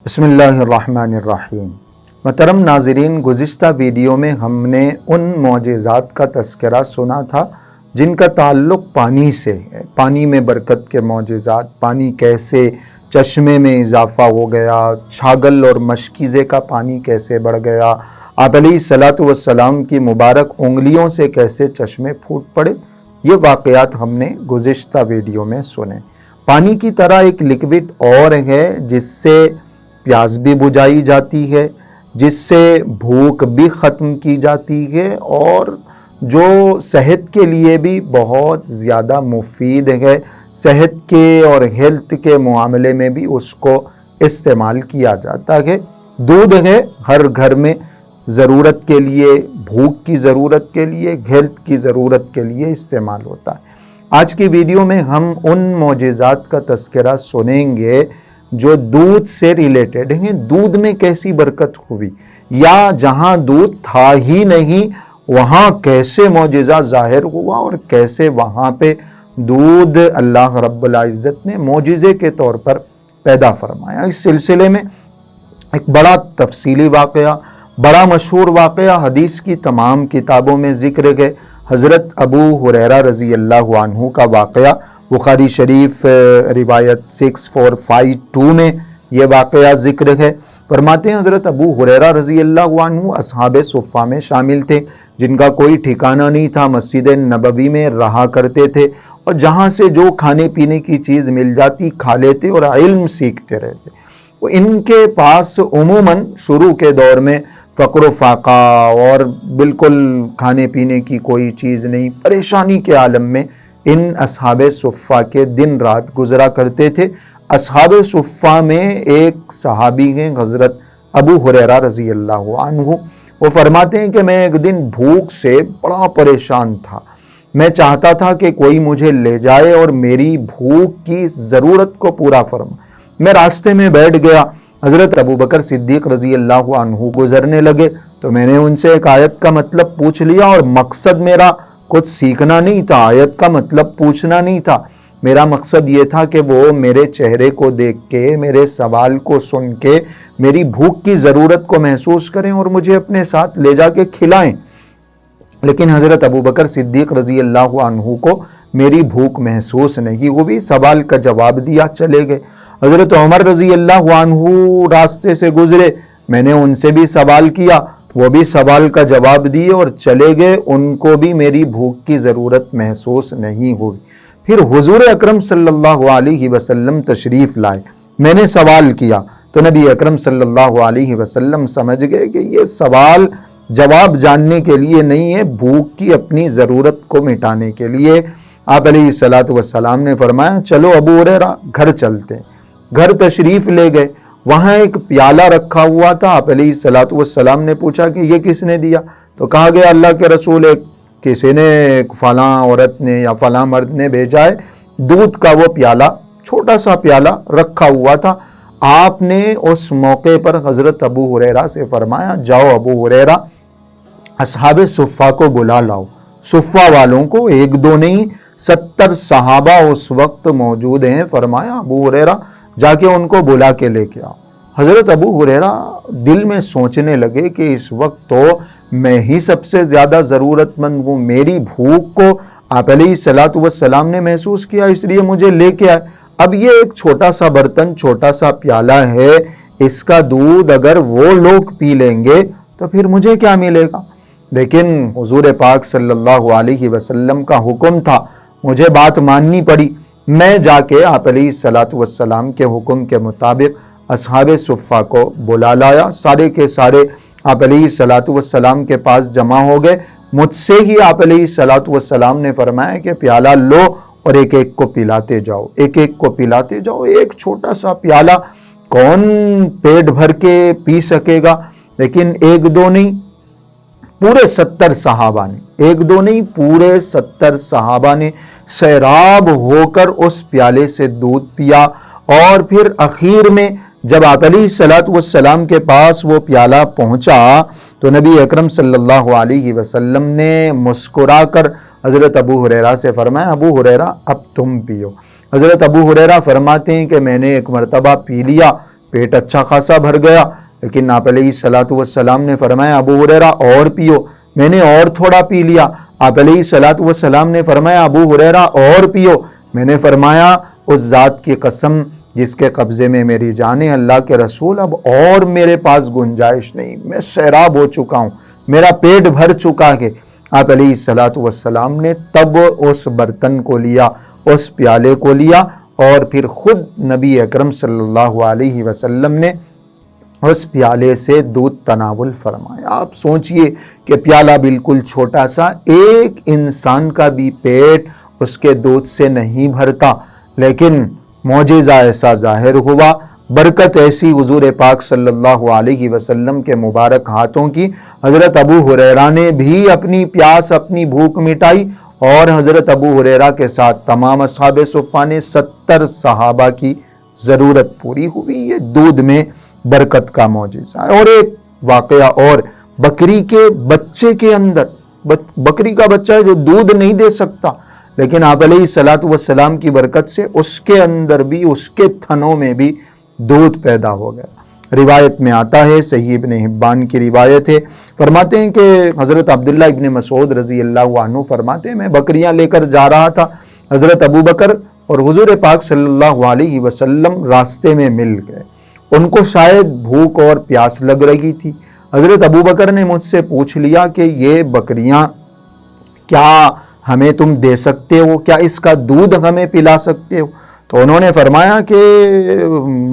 بسم اللہ الرحمن الرحیم۔ محترم ناظرین، گزشتہ ویڈیو میں ہم نے ان معجزات کا تذکرہ سنا تھا جن کا تعلق پانی سے ہے، پانی میں برکت کے معجزات، پانی کیسے چشمے میں اضافہ ہو گیا، چھاگل اور مشکیزے کا پانی کیسے بڑھ گیا، آپ علیہ الصلاۃ والسلام کی مبارک انگلیوں سے کیسے چشمے پھوٹ پڑے، یہ واقعات ہم نے گزشتہ ویڈیو میں سنے۔ پانی کی طرح ایک لکوڈ اور ہے جس سے پیاس بھی بجھائی جاتی ہے، جس سے بھوک بھی ختم کی جاتی ہے اور جو صحت کے لیے بھی بہت زیادہ مفید ہے، صحت کے اور ہیلتھ کے معاملے میں بھی اس کو استعمال کیا جاتا ہے۔ دودھ ہے، ہر گھر میں ضرورت کے لیے، بھوک کی ضرورت کے لیے، ہیلتھ کی ضرورت کے لیے استعمال ہوتا ہے۔ آج کی ویڈیو میں ہم ان معجزات کا تذکرہ سنیں گے جو دودھ سے ریلیٹڈ ہیں۔ دودھ میں کیسی برکت ہوئی، یا جہاں دودھ تھا ہی نہیں وہاں کیسے معجزہ ظاہر ہوا اور کیسے وہاں پہ دودھ اللہ رب العزت نے معجزے کے طور پر پیدا فرمایا۔ اس سلسلے میں ایک بڑا تفصیلی واقعہ، بڑا مشہور واقعہ حدیث کی تمام کتابوں میں ذکر ہے۔ حضرت ابو ہریرہ رضی اللہ عنہ کا واقعہ بخاری شریف روایت 6452 میں یہ واقعہ ذکر ہے۔ فرماتے ہیں حضرت ابو ہریرہ رضی اللہ عنہ اصحاب صفہ میں شامل تھے جن کا کوئی ٹھکانہ نہیں تھا، مسجد نبوی میں رہا کرتے تھے اور جہاں سے جو کھانے پینے کی چیز مل جاتی کھا لیتے اور علم سیکھتے رہتے۔ ان کے پاس عموماً شروع کے دور میں فقر و فاقہ اور بالکل کھانے پینے کی کوئی چیز نہیں، پریشانی کے عالم میں ان اصحاب صفہ کے دن رات گزرا کرتے تھے۔ اصحاب صفہ میں ایک صحابی ہیں حضرت ابو ہریرہ رضی اللہ عنہ، وہ فرماتے ہیں کہ میں ایک دن بھوک سے بڑا پریشان تھا، میں چاہتا تھا کہ کوئی مجھے لے جائے اور میری بھوک کی ضرورت کو پورا فرمائے۔ میں راستے میں بیٹھ گیا، حضرت ابوبکر صدیق رضی اللہ عنہ گزرنے لگے تو میں نے ان سے ایک آیت کا مطلب پوچھ لیا، اور مقصد میرا کچھ سیکھنا نہیں تھا، آیت کا مطلب پوچھنا نہیں تھا، میرا مقصد یہ تھا کہ وہ میرے چہرے کو دیکھ کے، میرے سوال کو سن کے میری بھوک کی ضرورت کو محسوس کریں اور مجھے اپنے ساتھ لے جا کے کھلائیں۔ لیکن حضرت ابوبکر صدیق رضی اللہ عنہ کو میری بھوک محسوس نہیں ہوئی، سوال کا جواب دیا، چلے گئے۔ حضرت عمر رضی اللہ عنہ راستے سے گزرے، میں نے ان سے بھی سوال کیا، وہ بھی سوال کا جواب دیے اور چلے گئے، ان کو بھی میری بھوک کی ضرورت محسوس نہیں ہوئی۔ پھر حضور اکرم صلی اللہ علیہ وسلم تشریف لائے، میں نے سوال کیا تو نبی اکرم صلی اللہ علیہ وسلم سمجھ گئے کہ یہ سوال جواب جاننے کے لیے نہیں ہے، بھوک کی اپنی ضرورت کو مٹانے کے لیے۔ آپ علیہ الصلاۃ والسلام نے فرمایا چلو ابو ہریرہ گھر چلتے ہیں۔ گھر تشریف لے گئے، وہاں ایک پیالہ رکھا ہوا تھا۔ آپ علیہ الصلاۃ والسلام نے پوچھا کہ یہ کس نے دیا؟ تو کہا گیا اللہ کے رسول کسی نے، فلاں عورت نے یا فلاں مرد نے بھیجا ہے۔ دودھ کا وہ پیالہ، چھوٹا سا پیالہ رکھا ہوا تھا۔ آپ نے اس موقع پر حضرت ابو ہریرہ سے فرمایا جاؤ ابو ہریرہ اصحاب صفہ کو بلا لاؤ۔ صفہ والوں کو، ایک دو نہیں 70 صحابہ اس وقت موجود ہیں۔ فرمایا ابو ہریرہ جا کے ان کو بلا کے لے کے آؤ۔ حضرت ابو ہریرہ دل میں سوچنے لگے کہ اس وقت تو میں ہی سب سے زیادہ ضرورت مند ہوں، میری بھوک کو آپ علیہ الصلاۃ والسلام نے محسوس کیا، اس لیے مجھے لے کے آئے۔ اب یہ ایک چھوٹا سا برتن، چھوٹا سا پیالہ ہے، اس کا دودھ اگر وہ لوگ پی لیں گے تو پھر مجھے کیا ملے گا؟ لیکن حضور پاک صلی اللہ علیہ وسلم کا حکم تھا، مجھے بات ماننی پڑی۔ میں جا کے آپ علیہ الصلاۃ والسلام کے حکم کے مطابق اصحاب صفہ کو بلا لایا۔ سارے کے سارے آپ علیہ الصلاۃ والسلام کے پاس جمع ہو گئے۔ مجھ سے ہی آپ علیہ الصلاۃ والسلام نے فرمایا کہ پیالہ لو اور ایک ایک کو پلاتے جاؤ، ایک ایک کو پلاتے جاؤ۔ ایک چھوٹا سا پیالہ کون پیٹ بھر کے پی سکے گا؟ لیکن ایک دو نہیں، پورے 70 صحابہ نے، ایک دو نہیں پورے 70 صحابہ نے سیراب ہو کر اس پیالے سے دودھ پیا۔ اور پھر اخیر میں جب آپ علیہ الصلاۃ والسلام کے پاس وہ پیالہ پہنچا تو نبی اکرم صلی اللہ علیہ وسلم نے مسکرا کر حضرت ابو ہریرہ سے فرمایا ابو ہریرہ اب تم پیو۔ حضرت ابو ہریرہ فرماتے ہیں کہ میں نے ایک مرتبہ پی لیا پیٹ اچھا خاصا بھر گیا، لیکن آپ علیہ الصلاۃ والسلام نے فرمایا ابو ہریرہ اور پیو، میں نے اور تھوڑا پی لیا۔ آپ علیہ الصلاۃ والسلام نے فرمایا ابو ہریرہ اور پیو، میں نے فرمایا اس ذات کی قسم جس کے قبضے میں میری جان ہے، اللہ کے رسول اب اور میرے پاس گنجائش نہیں، میں سیراب ہو چکا ہوں، میرا پیٹ بھر چکا ہے۔ آپ علیہ الصلاۃ والسلام نے تب اس برتن کو لیا، اس پیالے کو لیا، اور پھر خود نبی اکرم صلی اللہ علیہ وسلم نے اس پیالے سے دودھ تناول فرمایا۔ آپ سوچئے کہ پیالہ بالکل چھوٹا سا، ایک انسان کا بھی پیٹ اس کے دودھ سے نہیں بھرتا، لیکن معجزہ ایسا ظاہر ہوا، برکت ایسی حضور پاک صلی اللہ علیہ وسلم کے مبارک ہاتھوں کی، حضرت ابو ہریرہ نے بھی اپنی پیاس، اپنی بھوک مٹائی، اور حضرت ابو ہریرہ کے ساتھ تمام اصحاب صفہ نے 70 صحابہ کی ضرورت پوری ہوئی۔ یہ دودھ میں برکت کا معجزہ ہے۔ اور ایک واقعہ اور، بکری کے بچے کے اندر، بکری کا بچہ ہے جو دودھ نہیں دے سکتا، لیکن آپ علیہ الصلاۃ والسلام کی برکت سے اس کے اندر بھی، اس کے تھنوں میں بھی دودھ پیدا ہو گیا۔ روایت میں آتا ہے، صحیح ابن حبان کی روایت ہے، فرماتے ہیں کہ حضرت عبداللہ ابن مسعود رضی اللہ عنہ فرماتے ہیں میں بکریاں لے کر جا رہا تھا، حضرت ابو بکر اور حضور پاک صلی اللہ علیہ وسلم راستے میں مل گئے، ان کو شاید بھوک اور پیاس لگ رہی تھی۔ حضرت ابو بکر نے مجھ سے پوچھ لیا کہ یہ بکریاں کیا ہمیں تم دے سکتے ہو، کیا اس کا دودھ ہمیں پلا سکتے ہو؟ تو انہوں نے فرمایا کہ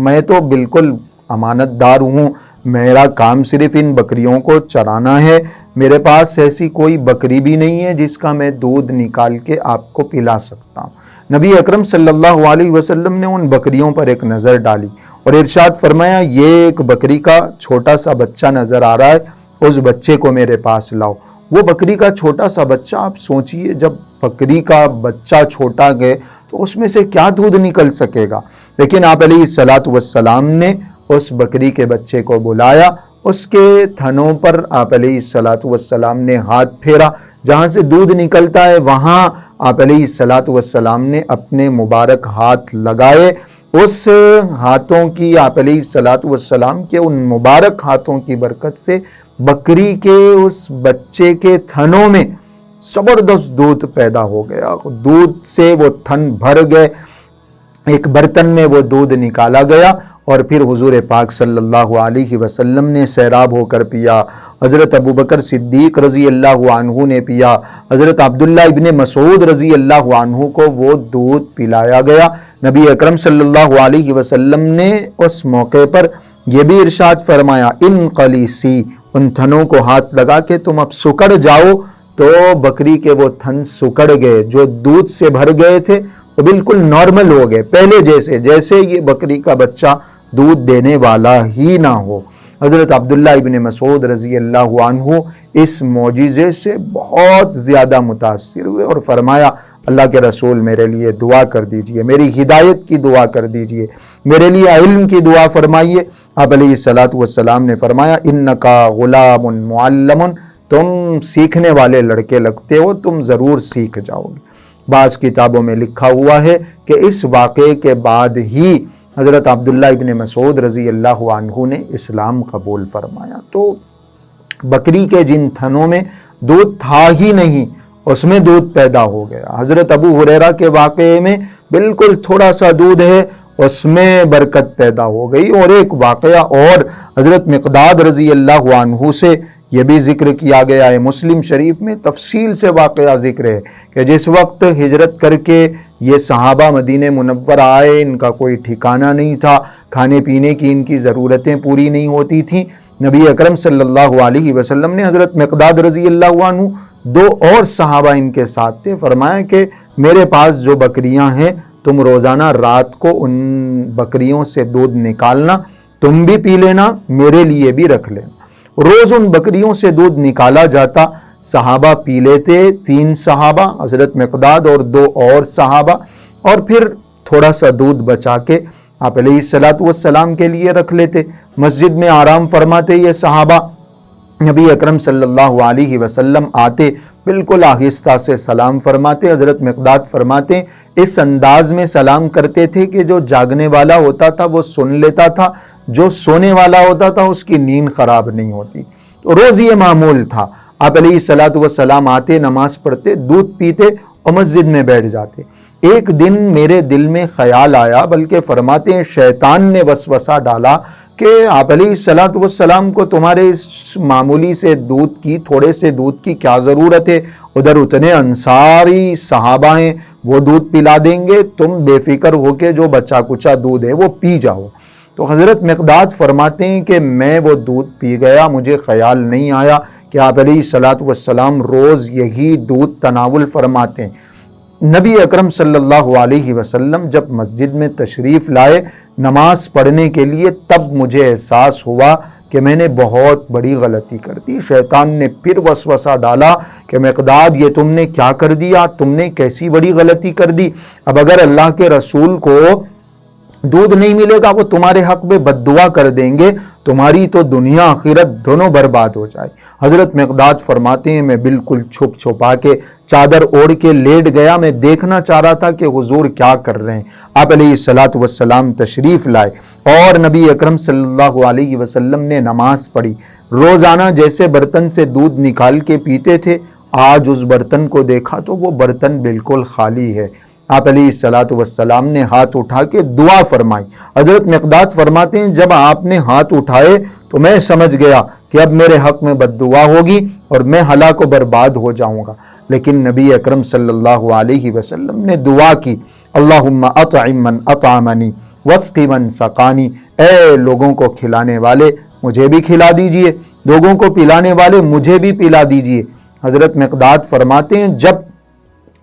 میں تو بالکل امانت دار ہوں، میرا کام صرف ان بکریوں کو چرانا ہے، میرے پاس ایسی کوئی بکری بھی نہیں ہے جس کا میں دودھ نکال کے آپ کو پلا سکتا ہوں۔ نبی اکرم صلی اللہ علیہ وسلم نے ان بکریوں پر ایک نظر ڈالی اور ارشاد فرمایا یہ ایک بکری کا چھوٹا سا بچہ نظر آ رہا ہے، اس بچے کو میرے پاس لاؤ۔ وہ بکری کا چھوٹا سا بچہ، آپ سوچئے جب بکری کا بچہ چھوٹا گئے تو اس میں سے کیا دودھ نکل سکے گا، لیکن آپ علیہ الصلاۃ والسلام نے اس بکری کے بچے کو بلایا، اس کے تھنوں پر آپ علیہ الصلاۃ والسلام نے ہاتھ پھیرا، جہاں سے دودھ نکلتا ہے وہاں آپ علیہ الصلاۃ والسلام نے اپنے مبارک ہاتھ لگائے، اس ہاتھوں کی، آپ علیہ الصلاۃ والسلام کے ان مبارک ہاتھوں کی برکت سے بکری کے اس بچے کے تھنوں میں زبردست دودھ پیدا ہو گیا، دودھ سے وہ تھن بھر گئے، ایک برتن میں وہ دودھ نکالا گیا اور پھر حضور پاک صلی اللہ علیہ وسلم نے سیراب ہو کر پیا، حضرت ابو بکر صدیق رضی اللہ عنہ نے پیا، حضرت عبداللہ ابن مسعود رضی اللہ عنہ کو وہ دودھ پلایا گیا۔ نبی اکرم صلی اللہ علیہ وسلم نے اس موقع پر یہ بھی ارشاد فرمایا ان قلیسی، ان تھنوں کو ہاتھ لگا کے تم اب سکڑ جاؤ، تو بکری کے وہ تھن سکڑ گئے، جو دودھ سے بھر گئے تھے وہ بالکل نارمل ہو گئے، پہلے جیسے یہ بکری کا بچہ دودھ دینے والا ہی نہ ہو۔ حضرت عبداللہ ابن مسعود رضی اللہ عنہ اس معجزے سے بہت زیادہ متاثر ہوئے اور فرمایا اللہ کے رسول میرے لیے دعا کر دیجئے، میری ہدایت کی دعا کر دیجئے، میرے لیے علم کی دعا فرمائیے۔ آپ علیہ الصلاۃ والسلام نے فرمایا انکا غلام معلم، تم سیکھنے والے لڑکے لگتے ہو، تم ضرور سیکھ جاؤ گے۔ بعض کتابوں میں لکھا ہوا ہے کہ اس واقعے کے بعد ہی حضرت عبداللہ ابن مسعود رضی اللہ عنہ نے اسلام قبول فرمایا۔ تو بکری کے جن تھنوں میں دودھ تھا ہی نہیں، اس میں دودھ پیدا ہو گیا۔ حضرت ابو ہریرہ کے واقعے میں بالکل تھوڑا سا دودھ ہے، اس میں برکت پیدا ہو گئی۔ اور ایک واقعہ اور حضرت مقداد رضی اللہ عنہ سے یہ بھی ذکر کیا گیا ہے، مسلم شریف میں تفصیل سے واقعہ ذکر ہے کہ جس وقت ہجرت کر کے یہ صحابہ مدینہ منورہ آئے، ان کا کوئی ٹھکانہ نہیں تھا، کھانے پینے کی ان کی ضرورتیں پوری نہیں ہوتی تھیں، نبی اکرم صلی اللہ علیہ وسلم نے حضرت مقداد رضی اللہ عنہ، دو اور صحابہ ان کے ساتھ تھے، فرمایا کہ میرے پاس جو بکریاں ہیں تم روزانہ رات کو ان بکریوں سے دودھ نکالنا، تم بھی پی لینا، میرے لیے بھی رکھ لینا۔ روز ان بکریوں سے دودھ نکالا جاتا، صحابہ پی لیتے، 3 صحابہ حضرت مقداد اور 2 اور صحابہ، اور پھر تھوڑا سا دودھ بچا کے آپ علیہ الصلاۃ والسلام کے لیے رکھ لیتے، مسجد میں آرام فرماتے یہ صحابہ، نبی اکرم صلی اللہ علیہ وسلم آتے، بالکل آہستہ سے سلام فرماتے. حضرت مقداد فرماتے اس انداز میں سلام کرتے تھے کہ جو جاگنے والا ہوتا تھا وہ سن لیتا تھا, جو سونے والا ہوتا تھا اس کی نیند خراب نہیں ہوتی. تو روز یہ معمول تھا. آپ علیہ الصلاۃ والسلام آتے, نماز پڑھتے, دودھ پیتے اور مسجد میں بیٹھ جاتے. ایک دن میرے دل میں خیال آیا, بلکہ فرماتے ہیں شیطان نے وسوسہ ڈالا کہ آپ علیہ الصلاۃ والسلام کو تمہارے اس معمولی سے دودھ کی, تھوڑے سے دودھ کی کیا ضرورت ہے, ادھر اتنے انصاری صحابہ ہیں وہ دودھ پلا دیں گے, تم بے فکر ہو کے جو بچا کچا دودھ ہے وہ پی جاؤ. تو حضرت مقداد فرماتے ہیں کہ میں وہ دودھ پی گیا, مجھے خیال نہیں آیا کہ آپ علیہ الصلاۃ والسلام روز یہی دودھ تناول فرماتے ہیں. نبی اکرم صلی اللہ علیہ وسلم جب مسجد میں تشریف لائے نماز پڑھنے کے لیے, تب مجھے احساس ہوا کہ میں نے بہت بڑی غلطی کر دی. شیطان نے پھر وسوسہ ڈالا کہ مقداد یہ تم نے کیا کر دیا, تم نے کیسی بڑی غلطی کر دی. اب اگر اللہ کے رسول کو دودھ نہیں ملے گا وہ تمہارے حق میں بد دعا کر دیں گے, تمہاری تو دنیا آخرت دونوں برباد ہو جائے. حضرت مقداد فرماتے ہیں میں بالکل چھپ چھپا کے چادر اوڑھ کے لیٹ گیا. میں دیکھنا چاہ رہا تھا کہ حضور کیا کر رہے ہیں. آپ علیہ الصلاۃ والسلام تشریف لائے اور نبی اکرم صلی اللہ علیہ وسلم نے نماز پڑھی. روزانہ جیسے برتن سے دودھ نکال کے پیتے تھے, آج اس برتن کو دیکھا تو وہ برتن بالکل خالی ہے. آپ علیہ الصلاۃ والسلام نے ہاتھ اٹھا کے دعا فرمائی. حضرت مقداد فرماتے ہیں جب آپ نے ہاتھ اٹھائے تو میں سمجھ گیا کہ اب میرے حق میں بد دعا ہوگی اور میں ہلاک و برباد ہو جاؤں گا. لیکن نبی اکرم صلی اللہ علیہ وسلم نے دعا کی, اللہم اطعم من اطعمنی واسقی من سقانی, اے لوگوں کو کھلانے والے مجھے بھی کھلا دیجئے, لوگوں کو پلانے والے مجھے بھی پلا دیجئے. حضرت مقداد فرماتے ہیں جب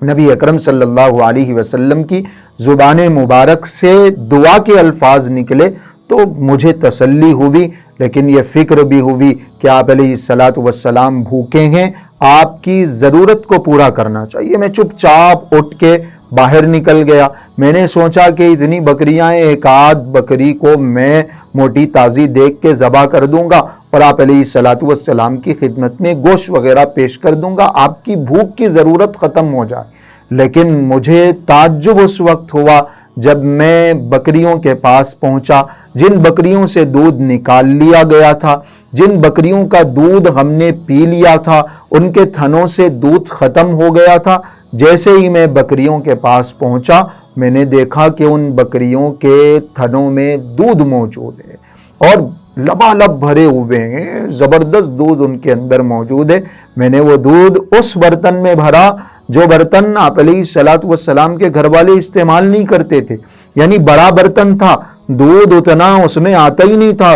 نبی اکرم صلی اللہ علیہ وسلم کی زبان مبارک سے دعا کے الفاظ نکلے تو مجھے تسلی ہوئی, لیکن یہ فکر بھی ہوئی کہ آپ علیہ الصلاۃ والسلام بھوکے ہیں, آپ کی ضرورت کو پورا کرنا چاہیے. میں چپ چاپ اٹھ کے باہر نکل گیا. میں نے سوچا کہ اتنی بکریاں ہیں, ایک آدھ بکری کو میں موٹی تازی دیکھ کے ذبح کر دوں گا اور آپ علیہ الصلاۃ والسلام کی خدمت میں گوشت وغیرہ پیش کر دوں گا, آپ کی بھوک کی ضرورت ختم ہو جائے. لیکن مجھے تعجب اس وقت ہوا جب میں بکریوں کے پاس پہنچا, جن بکریوں سے دودھ نکال لیا گیا تھا, جن بکریوں کا دودھ ہم نے پی لیا تھا, ان کے تھنوں سے دودھ ختم ہو گیا تھا. جیسے ہی میں بکریوں کے پاس پہنچا میں نے دیکھا کہ ان بکریوں کے تھنوں میں دودھ موجود ہے اور لبالب بھرے ہوئے ہیں, زبردست دودھ ان کے اندر موجود ہے. میں نے وہ دودھ اس برتن میں بھرا جو برتن آپ علیہ الصلاۃ والسلام کے گھر والے استعمال نہیں کرتے تھے, یعنی بڑا برتن تھا, دودھ اتنا اس میں آتا ہی نہیں تھا,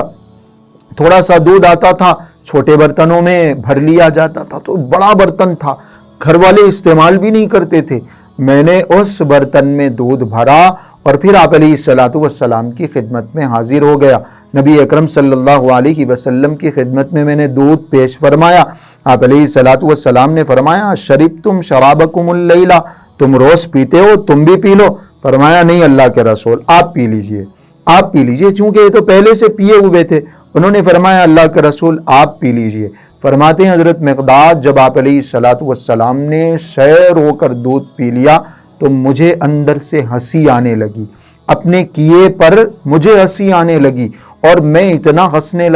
تھوڑا سا دودھ آتا تھا, چھوٹے برتنوں میں بھر لیا جاتا تھا. تو بڑا برتن تھا, گھر والے استعمال بھی نہیں کرتے تھے. میں نے اس برتن میں دودھ بھرا اور پھر آپ علیہ الصلاۃ والسلام کی خدمت میں حاضر ہو گیا. نبی اکرم صلی اللہ علیہ وسلم کی خدمت میں نے دودھ پیش فرمایا. آپ علیہ الصلاۃ والسلام نے فرمایا شربتم شرابکم اللیلہ, تم روز پیتے ہو, تم بھی پی لو. فرمایا نہیں اللہ کے رسول, آپ پی لیجئے, آپ پی لیجئے, چونکہ یہ تو پہلے سے پیے ہوئے تھے. انہوں نے فرمایا اللہ کے رسول آپ پی لیجئے. فرماتے ہیں حضرت مقداد جب آپ علیہ الصلاۃ والسلام نے سیر ہو کر دودھ پی لیا تو مجھے اندر سے ہنسی آنے لگی, اپنے کیے پر مجھے ہنسی آنے لگی اور میں اتنا ہنسنے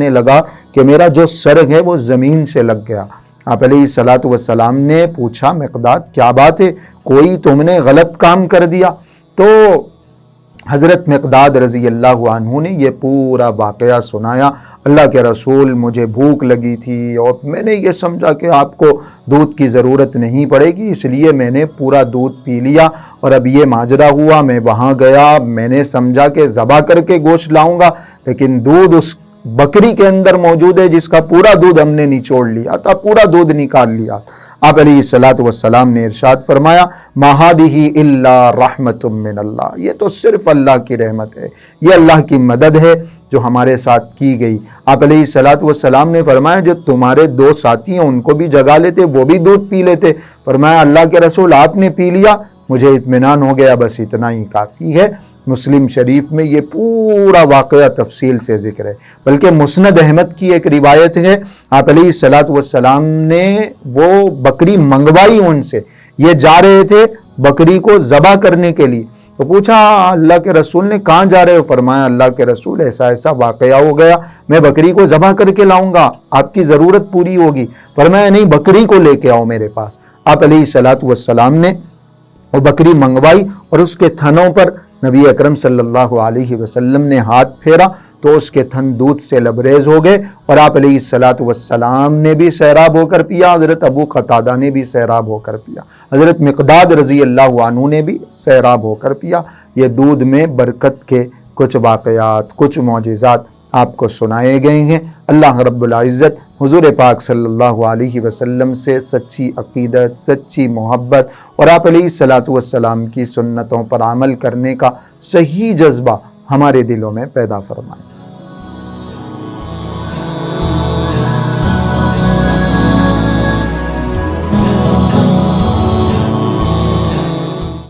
لگا کہ میرا جو سر ہے وہ زمین سے لگ گیا. آپ علیہ الصلاۃ والسلام نے پوچھا مقداد کیا بات ہے, کوئی تم نے غلط کام کر دیا؟ تو حضرت مقداد رضی اللہ عنہ نے یہ پورا واقعہ سنایا. اللہ کے رسول مجھے بھوک لگی تھی اور میں نے یہ سمجھا کہ آپ کو دودھ کی ضرورت نہیں پڑے گی, اس لیے میں نے پورا دودھ پی لیا اور اب یہ ماجرا ہوا. میں وہاں گیا, میں نے سمجھا کہ ذبح کر کے گوشت لاؤں گا, لیکن دودھ اس بکری کے اندر موجود ہے جس کا پورا دودھ ہم نے نچوڑ لیا تھا, پورا دودھ نکال لیا. آپ علیہ الصلاۃ والسلام نے ارشاد فرمایا ما هذه الا رحمت من اللہ, یہ تو صرف اللہ کی رحمت ہے, یہ اللہ کی مدد ہے جو ہمارے ساتھ کی گئی. آپ علیہ الصلاۃ والسلام نے فرمایا جو تمہارے دو ساتھی ہیں ان کو بھی جگا لیتے, وہ بھی دودھ پی لیتے. فرمایا اللہ کے رسول آپ نے پی لیا, مجھے اطمینان ہو گیا, بس اتنا ہی کافی ہے. مسلم شریف میں یہ پورا واقعہ تفصیل سے ذکر ہے، بلکہ مسند احمد کی ایک روایت ہے، آپ علیہ الصلوۃ والسلام نے وہ بکری منگوائی ان سے، یہ جا رہے تھے بکری کو ذبح کرنے کے لیے، تو پوچھا اللہ کے رسول نے کہاں جا رہے ہو؟ فرمایا اللہ کے رسول ایسا ایسا واقعہ ہو گیا، میں بکری کو ذبح کر کے لاؤں گا، آپ کی ضرورت پوری ہوگی۔ فرمایا نہیں، بکری کو لے کے آؤ میرے پاس۔ آپ علیہ الصلوۃ والسلام نے وہ بکری منگوائی اور اس کے تھنوں پر نبی اکرم صلی اللہ علیہ وسلم نے ہاتھ پھیرا تو اس کے تھن دودھ سے لبریز ہو گئے، اور آپ علیہ الصلوۃ والسلام نے بھی سیراب ہو کر پیا، حضرت ابو قتادہ نے بھی سیراب ہو کر پیا، حضرت مقداد رضی اللہ عنہ نے بھی سیراب ہو کر پیا۔ یہ دودھ میں برکت کے کچھ واقعات، کچھ معجزات آپ کو سنائے گئے ہیں۔ اللہ رب العزت حضور پاک صلی اللہ علیہ وسلم سے سچی عقیدت، سچی محبت اور آپ علیہ الصلوۃ والسلام کی سنتوں پر عمل کرنے کا صحیح جذبہ ہمارے دلوں میں پیدا فرمائے۔